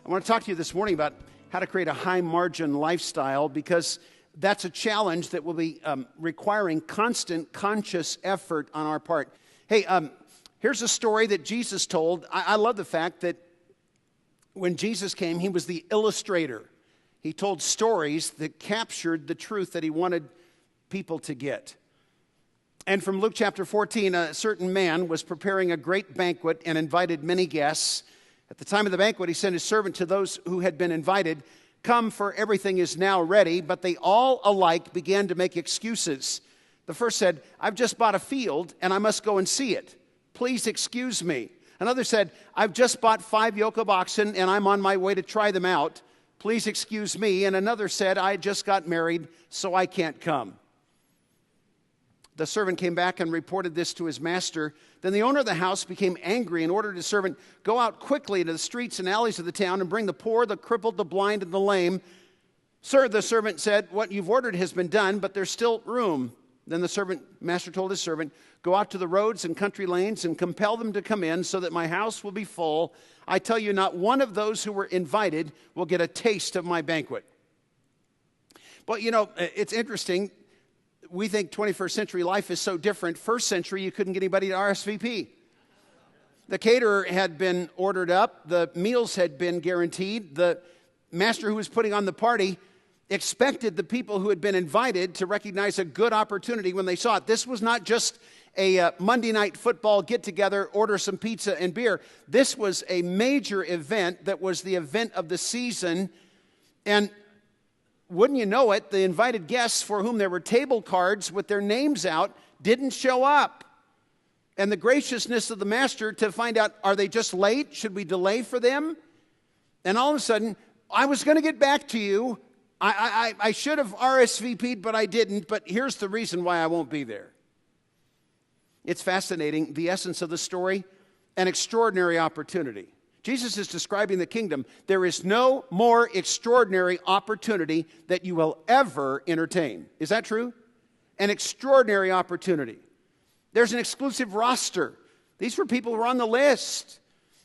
I want to talk to you this morning about how to create a high-margin lifestyle, because that's a challenge that will be requiring constant, conscious effort on our part. Hey, here's a story that Jesus told. I love the fact that when Jesus came, he was the illustrator. He told stories that captured the truth that he wanted people to get. And from Luke chapter 14, a certain man was preparing a great banquet and invited many guests. At the time of the banquet, he sent his servant to those who had been invited, "Come, for everything is now ready." But they all alike began to make excuses. The first said, "I've just bought a field and I must go and see it. Please excuse me." Another said, "I've just bought 5 yoke of oxen and I'm on my way to try them out. Please excuse me." And another said, "I just got married, so I can't come." The servant came back and reported this to his master. Then the owner of the house became angry and ordered his servant, "Go out quickly to the streets and alleys of the town and bring the poor, the crippled, the blind, and the lame." "Sir," the servant said, "what you've ordered has been done, but there's still room." Then the master told his servant, "Go out to the roads and country lanes and compel them to come in so that my house will be full. I tell you, not one of those who were invited will get a taste of my banquet." But it's interesting. We think 21st century life is so different. First century, you couldn't get anybody to RSVP. The caterer had been ordered up. The meals had been guaranteed. The master who was putting on the party expected the people who had been invited to recognize a good opportunity when they saw it. This was not just a Monday night football get-together, order some pizza and beer. This was a major event that was the event of the season. And wouldn't you know it, the invited guests for whom there were table cards with their names out didn't show up. And the graciousness of the master to find out, are they just late? Should we delay for them? And all of a sudden, "I was going to get back to you. I should have RSVP'd, but I didn't. But here's the reason why I won't be there." It's fascinating. The essence of the story, an extraordinary opportunity. Jesus is describing the kingdom. There is no more extraordinary opportunity that you will ever entertain. Is that true? An extraordinary opportunity. There's an exclusive roster. These were people who are on the list.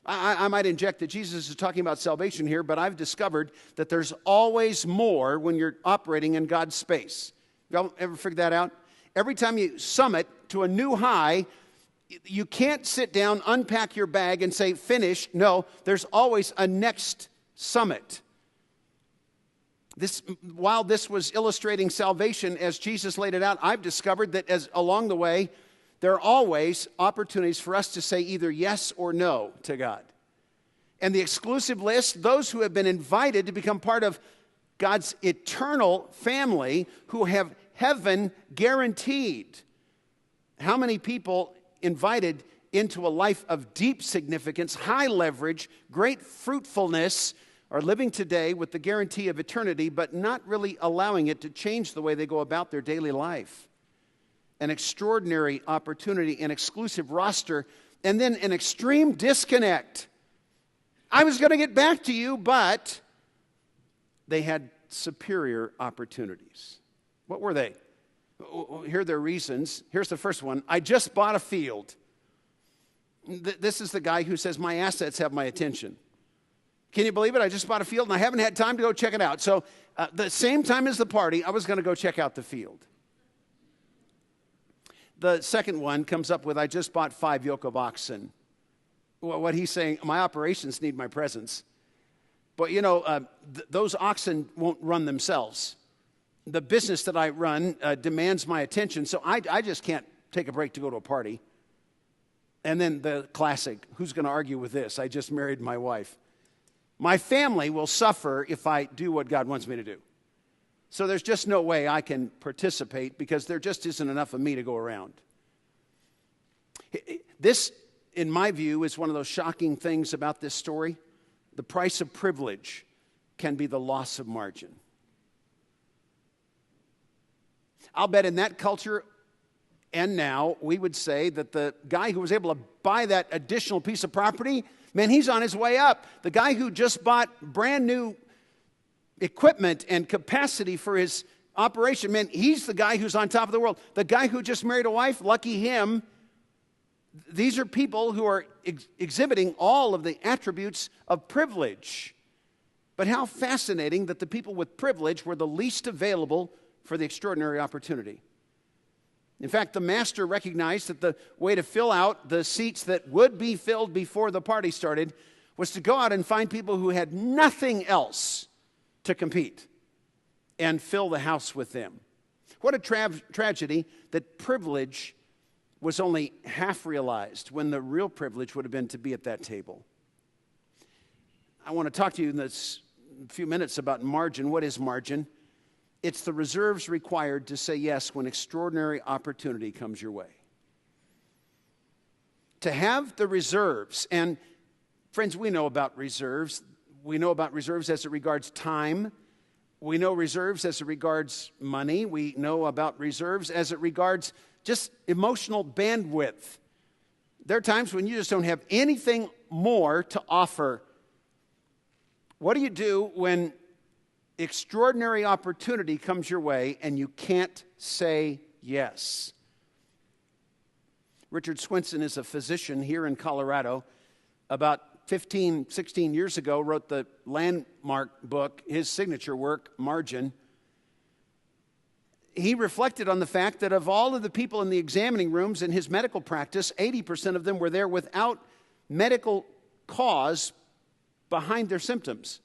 I might inject that Jesus is talking about salvation here, but I've discovered that there's always more when you're operating in God's space. Y'all ever figured that out? Every time you summit to a new high, you can't sit down, unpack your bag, and say, "Finish." No, there's always a next summit. While this was illustrating salvation as Jesus laid it out, I've discovered that as along the way, there are always opportunities for us to say either yes or no to God. And the exclusive list, those who have been invited to become part of God's eternal family, who have heaven guaranteed. How many people invited into a life of deep significance, high leverage, great fruitfulness, are living today with the guarantee of eternity, but not really allowing it to change the way they go about their daily life? An extraordinary opportunity, an exclusive roster, and then an extreme disconnect. "I was going to get back to you," but they had superior opportunities. What were they? Here are their reasons. Here's the first one. "I just bought a field." This is the guy who says, "My assets have my attention." Can you believe it? I just bought a field and I haven't had time to go check it out. So the same time as the party, I was going to go check out the field. The second one comes up with, "I just bought 5 yoke of oxen." Well, what he's saying, my operations need my presence. But those oxen won't run themselves. The business that I run demands my attention, so I just can't take a break to go to a party. And then the classic, who's going to argue with this? I just married my wife. My family will suffer if I do what God wants me to do. So there's just no way I can participate because there just isn't enough of me to go around. This, in my view, is one of those shocking things about this story. The price of privilege can be the loss of margin. I'll bet in that culture and now, we would say that the guy who was able to buy that additional piece of property, man, he's on his way up. The guy who just bought brand new equipment and capacity for his operation, man, he's the guy who's on top of the world. The guy who just married a wife, lucky him. These are people who are exhibiting all of the attributes of privilege. But how fascinating that the people with privilege were the least available for the extraordinary opportunity. In fact, the master recognized that the way to fill out the seats that would be filled before the party started was to go out and find people who had nothing else to compete and fill the house with them. What a tragedy that privilege was only half realized when the real privilege would have been to be at that table. I want to talk to you in this few minutes about margin. What is margin? It's the reserves required to say yes when extraordinary opportunity comes your way. To have the reserves, and friends, we know about reserves. We know about reserves as it regards time. We know reserves as it regards money. We know about reserves as it regards just emotional bandwidth. There are times when you just don't have anything more to offer. What do you do when extraordinary opportunity comes your way and you can't say yes? Richard Swinson is a physician here in Colorado. About 15, 16 years ago, wrote the landmark book, his signature work, Margin. He reflected on the fact that of all of the people in the examining rooms in his medical practice, 80% of them were there without medical cause behind their symptoms.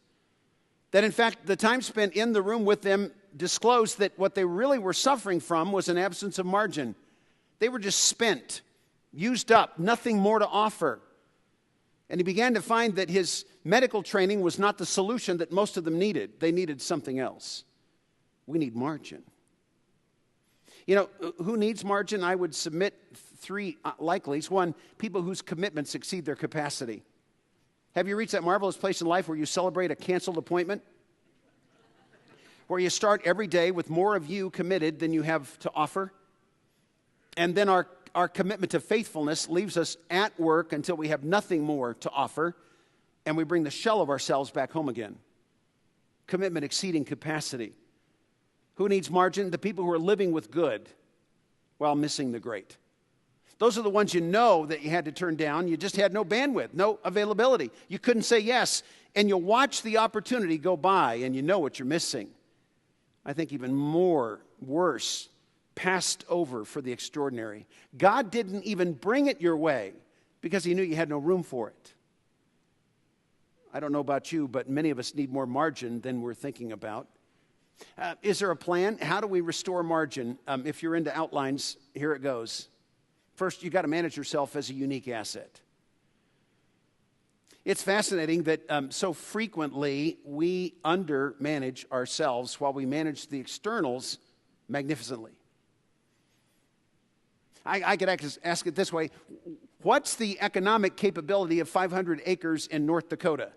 That in fact, the time spent in the room with them disclosed that what they really were suffering from was an absence of margin. They were just spent, used up, nothing more to offer. And he began to find that his medical training was not the solution that most of them needed. They needed something else. We need margin. You know, who needs margin? I would submit three likelies. One, people whose commitments exceed their capacity. Have you reached that marvelous place in life where you celebrate a canceled appointment? Where you start every day with more of you committed than you have to offer? And then our commitment to faithfulness leaves us at work until we have nothing more to offer, and we bring the shell of ourselves back home again. Commitment exceeding capacity. Who needs margin? The people who are living with good while missing the great. Those are the ones you know that you had to turn down. You just had no bandwidth, no availability. You couldn't say yes, and you watch the opportunity go by, and you know what you're missing. I think even worse, passed over for the extraordinary. God didn't even bring it your way because he knew you had no room for it. I don't know about you, but many of us need more margin than we're thinking about. Is there a plan? How do we restore margin? If you're into outlines, here it goes. First, you've got to manage yourself as a unique asset. It's fascinating that so frequently we undermanage ourselves while we manage the externals magnificently. I could ask it this way. What's the economic capability of 500 acres in North Dakota?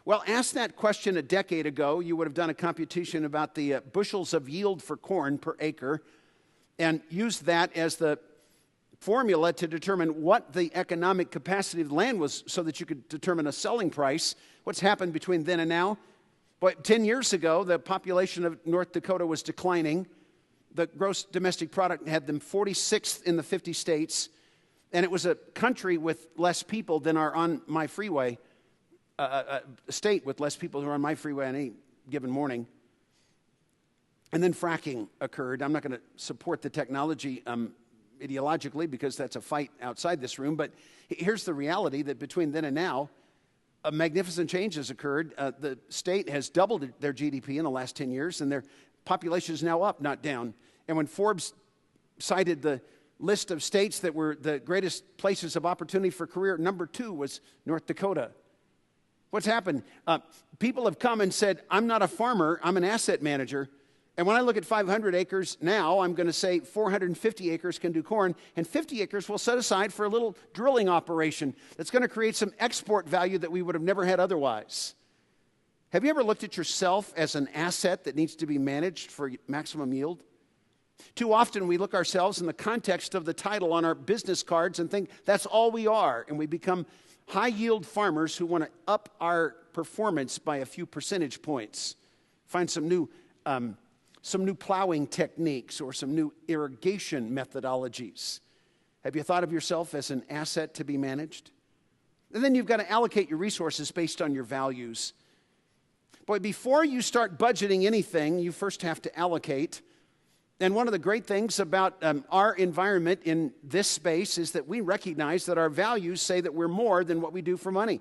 Well, ask that question a decade ago. You would have done a computation about the bushels of yield for corn per acre and used that as the formula to determine what the economic capacity of the land was so that you could determine a selling price. What's happened between then and now? But 10 years ago, the population of North Dakota was declining. The gross domestic product had them 46th in the 50 states, and it was a country with less people than are on my freeway, a state with less people who are on my freeway on any given morning. And then fracking occurred. I'm not going to support the technology ideologically because that's a fight outside this room, but here's the reality that between then and now, a magnificent change has occurred. The state has doubled their GDP in the last 10 years, and their population is now up, not down. And when Forbes cited the list of states that were the greatest places of opportunity for career, number 2 was North Dakota. What's happened? People have come and said, I'm not a farmer, I'm an asset manager. And when I look at 500 acres now, I'm going to say 450 acres can do corn, and 50 acres we'll set aside for a little drilling operation that's going to create some export value that we would have never had otherwise. Have you ever looked at yourself as an asset that needs to be managed for maximum yield? Too often we look ourselves in the context of the title on our business cards and think that's all we are, and we become high-yield farmers who want to up our performance by a few percentage points, find some new plowing techniques or some new irrigation methodologies. Have you thought of yourself as an asset to be managed? And then you've got to allocate your resources based on your values. Boy, before you start budgeting anything, you first have to allocate. And one of the great things about our environment in this space is that we recognize that our values say that we're more than what we do for money.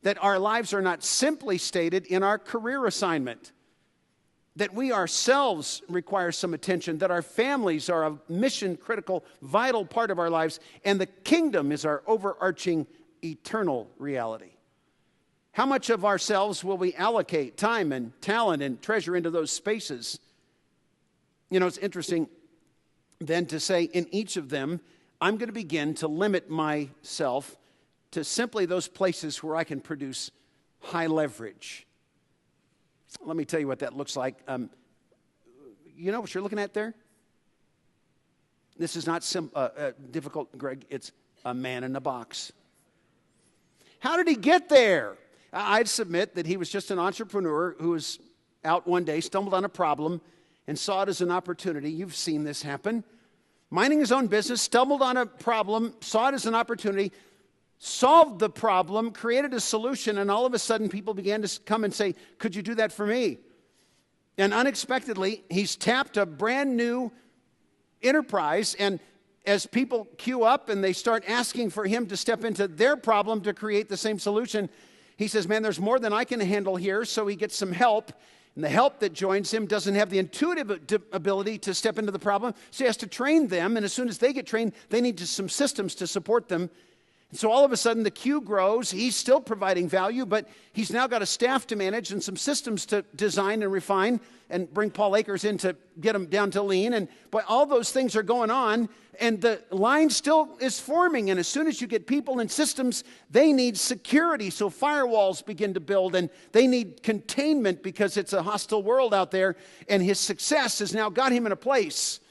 That our lives are not simply stated in our career assignment. That we ourselves require some attention. That our families are a mission-critical, vital part of our lives. And the kingdom is our overarching eternal reality. How much of ourselves will we allocate time and talent and treasure into those spaces? You know, it's interesting then to say in each of them, I'm going to begin to limit myself to simply those places where I can produce high leverage. Let me tell you what that looks like. You know what you're looking at there? This is not difficult, Greg. It's a man in a box. How did he get there? I'd submit that he was just an entrepreneur who was out one day, stumbled on a problem, and saw it as an opportunity. You've seen this happen. Minding his own business, stumbled on a problem, saw it as an opportunity, solved the problem, created a solution, and all of a sudden people began to come and say, could you do that for me? And unexpectedly, he's tapped a brand new enterprise, and as people queue up and they start asking for him to step into their problem to create the same solution, he says, man, there's more than I can handle here, so he gets some help. And the help that joins him doesn't have the intuitive ability to step into the problem, so he has to train them, and as soon as they get trained, they need some systems to support them. And so all of a sudden, the queue grows. He's still providing value, but he's now got a staff to manage and some systems to design and refine and bring Paul Akers in to get him down to lean. And but all those things are going on, and the line still is forming. And as soon as you get people and systems, they need security. So firewalls begin to build, and they need containment because it's a hostile world out there. And his success has now got him in a place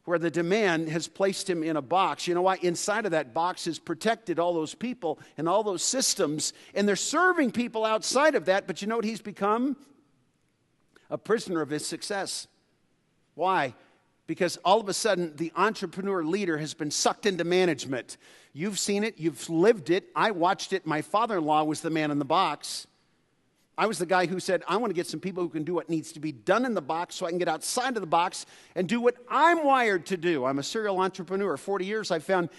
where the demand has placed him in a box. You know why? Inside of that box is protected all those people and all those systems, and they're serving people outside of that, but you know what he's become? A prisoner of his success. Why? Because all of a sudden, the entrepreneur leader has been sucked into management. You've seen it. You've lived it. I watched it. My father-in-law was the man in the box. I was the guy who said, I want to get some people who can do what needs to be done in the box so I can get outside of the box and do what I'm wired to do. I'm a serial entrepreneur. 40 years I've found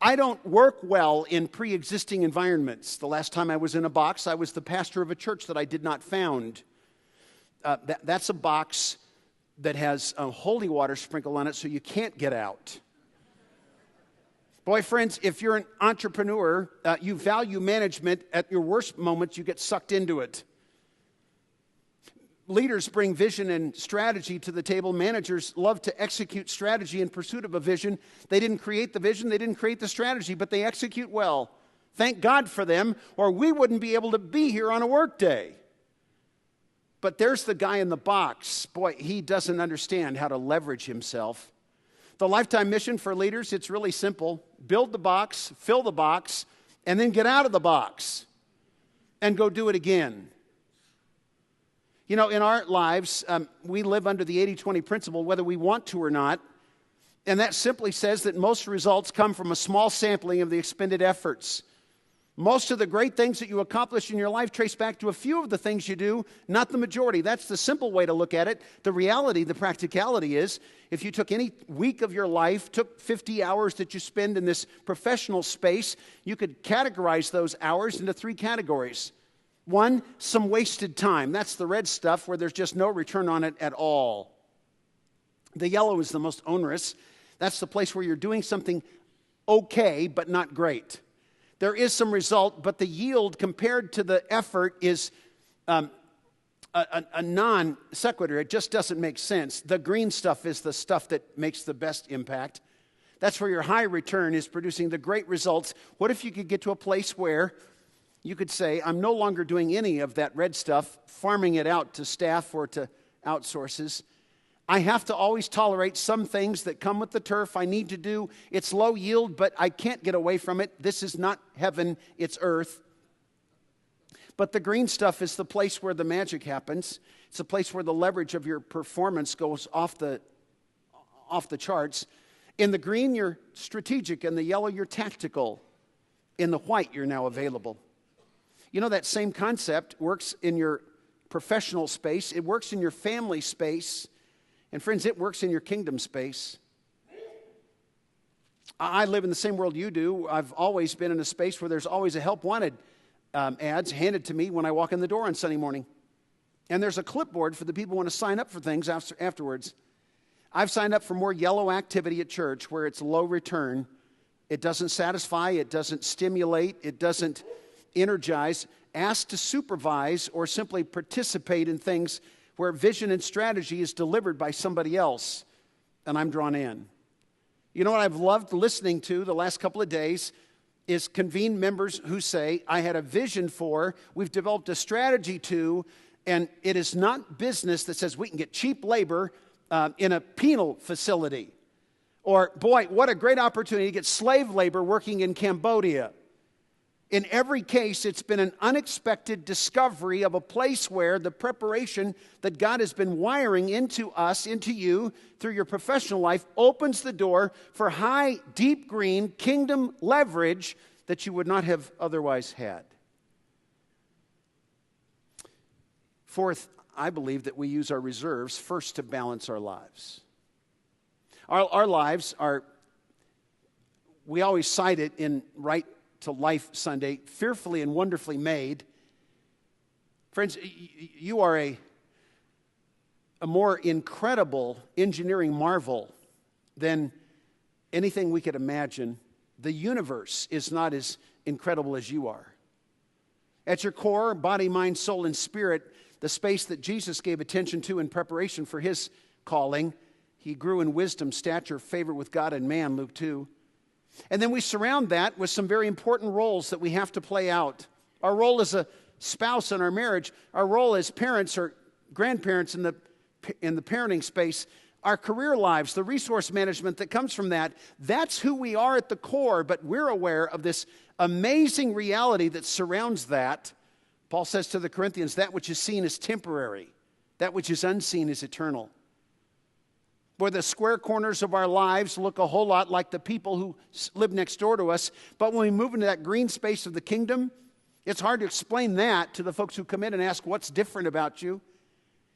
I don't work well in pre-existing environments. The last time I was in a box, I was the pastor of a church that I did not found. That's a box that has holy water sprinkled on it so you can't get out. Boy, friends, if you're an entrepreneur, you value management. At your worst moments, you get sucked into it. Leaders bring vision and strategy to the table. Managers love to execute strategy in pursuit of a vision. They didn't create the vision, they didn't create the strategy, but they execute well. Thank God for them, or we wouldn't be able to be here on a work day. But there's the guy in the box. Boy, he doesn't understand how to leverage himself. The lifetime mission for leaders, it's really simple. Build the box, fill the box, and then get out of the box and go do it again. You know, in our lives, we live under the 80-20 principle, whether we want to or not. And that simply says that most results come from a small sampling of the expended efforts. Most of the great things that you accomplish in your life trace back to a few of the things you do, not the majority. That's the simple way to look at it. The reality, the practicality is, if you took any week of your life, took 50 hours that you spend in this professional space, you could categorize those hours into 3 categories. 1, some wasted time. That's the red stuff where there's just no return on it at all. The yellow is the most onerous. That's the place where you're doing something okay, but not great. There is some result, but the yield compared to the effort is a non sequitur. It just doesn't make sense. The green stuff is the stuff that makes the best impact. That's where your high return is producing the great results. What if you could get to a place where you could say, I'm no longer doing any of that red stuff, farming it out to staff or to outsources. I have to always tolerate some things that come with the turf. I need to do. It's low yield, but I can't get away from it. This is not heaven, it's earth. But the green stuff is the place where the magic happens. It's the place where the leverage of your performance goes off the charts. In the green, you're strategic. In the yellow, you're tactical. In the white, you're now available. You know, that same concept works in your professional space. It works in your family space. And friends, it works in your kingdom space. I live in the same world you do. I've always been in a space where there's always a help wanted ads handed to me when I walk in the door on Sunday morning. And there's a clipboard for the people who want to sign up for things afterwards. I've signed up for more yellow activity at church where it's low return. It doesn't satisfy, it doesn't stimulate, it doesn't energize. Ask to supervise or simply participate in things where vision and strategy is delivered by somebody else, and I'm drawn in. You know what I've loved listening to the last couple of days is Convene members who say, I had a vision for, we've developed a strategy to, and it is not business that says we can get cheap labor in a penal facility. Or, boy, what a great opportunity to get slave labor working in Cambodia. In every case, it's been an unexpected discovery of a place where the preparation that God has been wiring into us, into you, through your professional life, opens the door for high, deep green kingdom leverage that you would not have otherwise had. Fourth, I believe that we use our reserves first to balance our lives. Our lives are, we always cite it in Right to Life Sunday, fearfully and wonderfully made. Friends, you are a more incredible engineering marvel than anything we could imagine. The universe is not as incredible as you are. At your core, body, mind, soul, and spirit, the space that Jesus gave attention to in preparation for his calling, he grew in wisdom, stature, favor with God and man, Luke 2. And then we surround that with some very important roles that we have to play out. Our role as a spouse in our marriage, our role as parents or grandparents in the parenting space, our career lives, the resource management that comes from that. That's who we are at the core, but we're aware of this amazing reality that surrounds that. Paul says to the Corinthians, that which is seen is temporary. That which is unseen is eternal. Where the square corners of our lives look a whole lot like the people who live next door to us. But when we move into that green space of the kingdom, it's hard to explain that to the folks who come in and ask, what's different about you?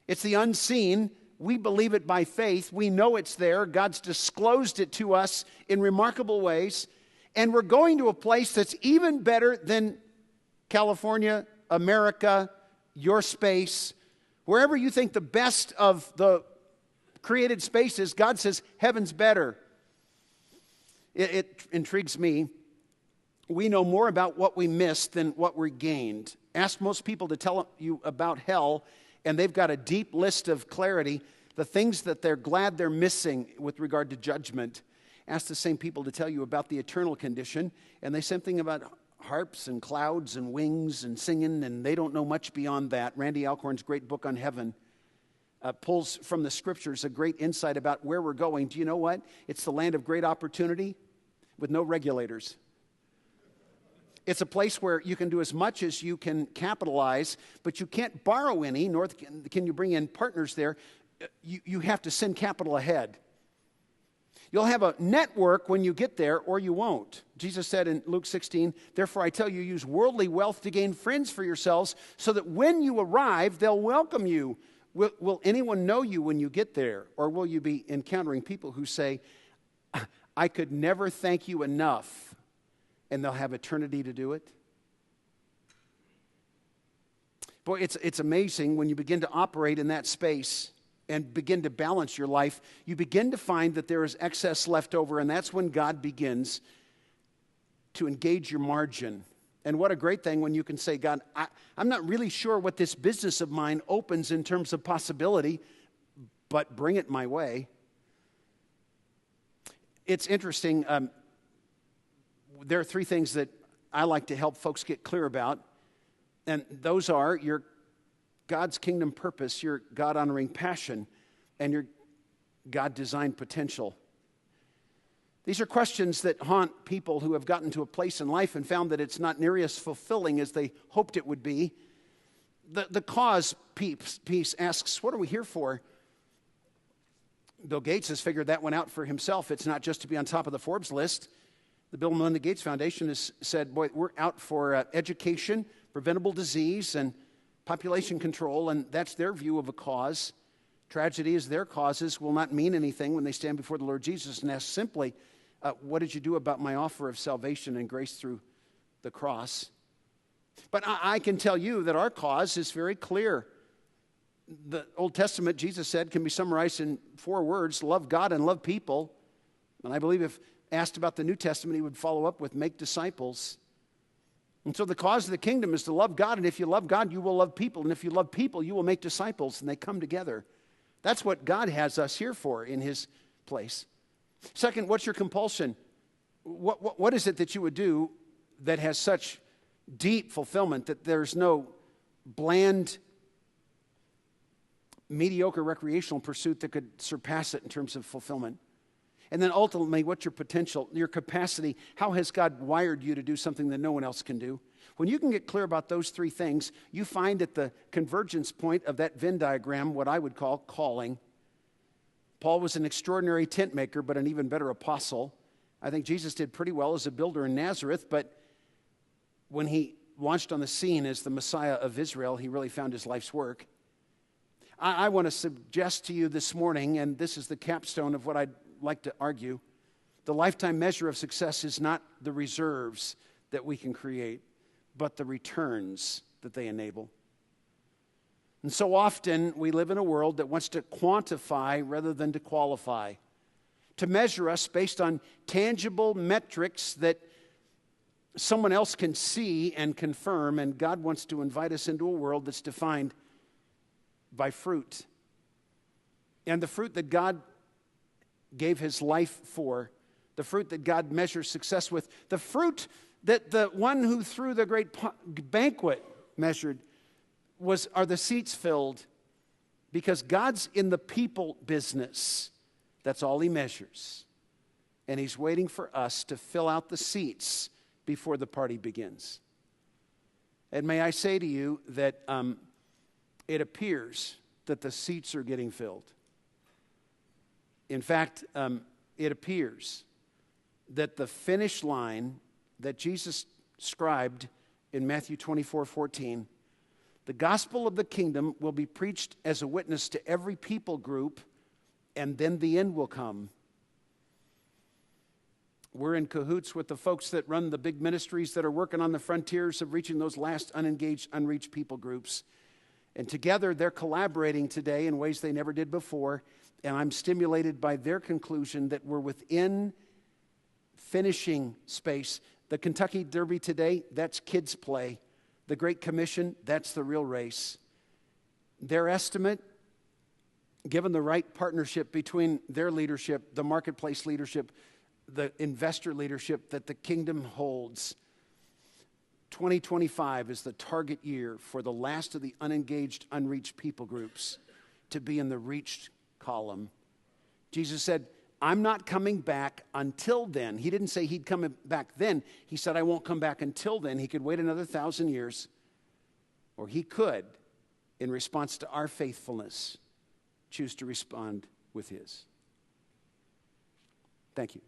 It's the unseen. We believe it by faith. We know it's there. God's disclosed it to us in remarkable ways. And we're going to a place that's even better than California, America, your space. Wherever you think the best of the created spaces, God says heaven's better. It intrigues me. We know more about what we missed than what we gained. Ask most people to tell you about hell, and they've got a deep list of clarity, the things that they're glad they're missing with regard to judgment. Ask the same people to tell you about the eternal condition, and they say something about harps and clouds and wings and singing, and they don't know much beyond that. Randy Alcorn's great book on heaven pulls from the scriptures a great insight about where we're going. Do you know what? It's the land of great opportunity with no regulators. It's a place where you can do as much as you can capitalize, but you can't borrow any, nor can you bring in partners there. You have to send capital ahead. You'll have a network when you get there, or you won't. Jesus said in Luke 16, therefore I tell you, use worldly wealth to gain friends for yourselves, so that when you arrive, they'll welcome you. Will anyone know you when you get there? Or will you be encountering people who say, I could never thank you enough, and they'll have eternity to do it? Boy, it's amazing when you begin to operate in that space and begin to balance your life. You begin to find that there is excess left over, and that's when God begins to engage your margin. And what a great thing when you can say, God, I'm not really sure what this business of mine opens in terms of possibility, but bring it my way. It's interesting. There are three things that I like to help folks get clear about, and those are your God's kingdom purpose, your God-honoring passion, and your God-designed potential. These are questions that haunt people who have gotten to a place in life and found that it's not nearly as fulfilling as they hoped it would be. The cause piece asks, what are we here for? Bill Gates has figured that one out for himself. It's not just to be on top of the Forbes list. The Bill and Melinda Gates Foundation has said, boy, we're out for education, preventable disease, and population control, and that's their view of a cause. Tragedy is their causes will not mean anything when they stand before the Lord Jesus and ask simply, what did you do about my offer of salvation and grace through the cross? But I can tell you that our cause is very clear. The Old Testament, Jesus said, can be summarized in 4 words: love God and love people. And I believe if asked about the New Testament, he would follow up with make disciples. And so the cause of the kingdom is to love God, and if you love God, you will love people. And if you love people, you will make disciples, and they come together. That's what God has us here for in his place. Second, what's your compulsion? What is it that you would do that has such deep fulfillment that there's no bland, mediocre recreational pursuit that could surpass it in terms of fulfillment? And then ultimately, what's your potential, your capacity? How has God wired you to do something that no one else can do? When you can get clear about those 3 things, you find at the convergence point of that Venn diagram what I would call calling. Paul was an extraordinary tent maker, but an even better apostle. I think Jesus did pretty well as a builder in Nazareth, but when he launched on the scene as the Messiah of Israel, he really found his life's work. I want to suggest to you this morning, and this is the capstone of what I'd like to argue, the lifetime measure of success is not the reserves that we can create, but the returns that they enable. And so often we live in a world that wants to quantify rather than to qualify, to measure us based on tangible metrics that someone else can see and confirm, and God wants to invite us into a world that's defined by fruit. And the fruit that God gave his life for, the fruit that God measures success with, the fruit that the one who threw the great banquet measured are the seats filled, because God's in the people business. That's all he measures. And he's waiting for us to fill out the seats before the party begins. And may I say to you that it appears that the seats are getting filled. In fact, it appears that the finish line that Jesus described in Matthew 24:14, the gospel of the kingdom will be preached as a witness to every people group, and then the end will come. We're in cahoots with the folks that run the big ministries that are working on the frontiers of reaching those last unengaged, unreached people groups. And together they're collaborating today in ways they never did before. And I'm stimulated by their conclusion that we're within finishing space. The Kentucky Derby today, that's kids' play. The Great Commission, that's the real race. Their estimate, given the right partnership between their leadership, the marketplace leadership, the investor leadership that the kingdom holds, 2025 is the target year for the last of the unengaged, unreached people groups to be in the reached column. Jesus said, I'm not coming back until then. He didn't say he'd come back then. He said, I won't come back until then. He could wait another 1,000 years, or he could, in response to our faithfulness, choose to respond with his. Thank you.